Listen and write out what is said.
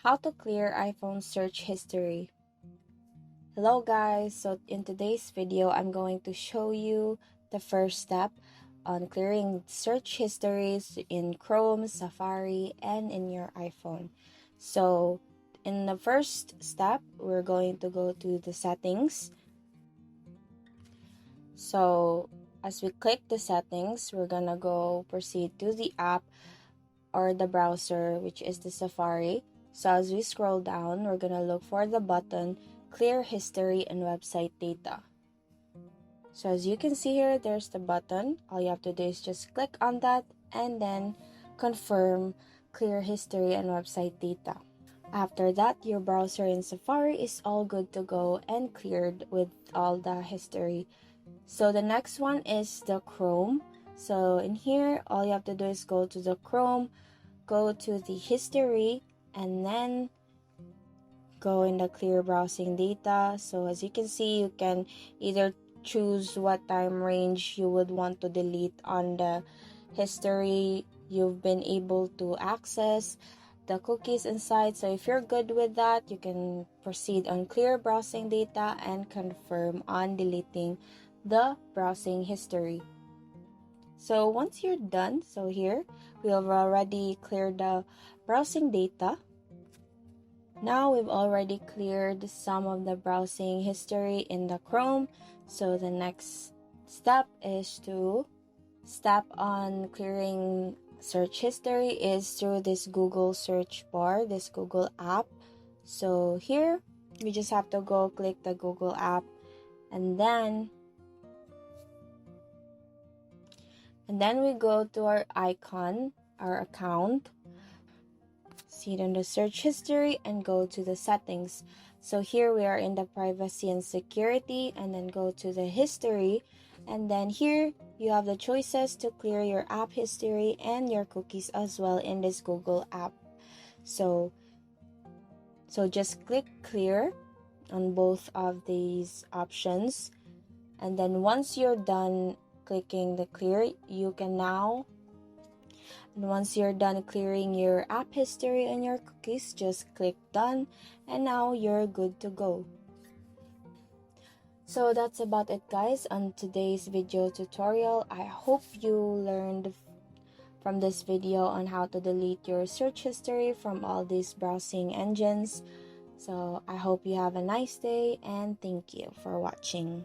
How to clear iPhone search history. Hello guys, so in today's video I'm going to show you the first step on clearing search histories in Chrome, Safari, and in your iPhone. So in the first step, we're going to go to the settings. So as we click the settings, we're gonna go proceed to the app or the browser, which is the Safari. So as we scroll down, we're gonna look for the button Clear History and Website Data. So as you can see here, there's the button. All you have to do is just click on that and then confirm Clear History and Website Data. After that, your browser in Safari is all good to go and cleared with all the history. So the next one is the Chrome. So in here, all you have to do is go to the Chrome, go to the history, and then go in the clear browsing data. So as you can see, you can either choose what time range you would want to delete on the history you've been able to access, the cookies inside. So if you're good with that, you can proceed on clear browsing data and confirm on deleting the browsing history. So once you're done, so here we have already cleared the browsing data. Now we've already cleared some of the browsing history in the Chrome. So the next step is to step on clearing search history is through this Google search bar, this Google app. So here we just have to go click the Google app and then we go to our icon, our account, see it in the search history and go to the settings. So here we are in the privacy and security and then go to the history, and then here you have the choices to clear your app history and your cookies as well in this Google app. So just click clear on both of these options, and then once you're done clicking the clear, once you're done clearing your app history and your cookies, just click done, and now you're good to go. So that's about it guys on today's video tutorial. I hope you learned from this video on how to delete your search history from all these browsing engines. So I hope you have a nice day and thank you for watching.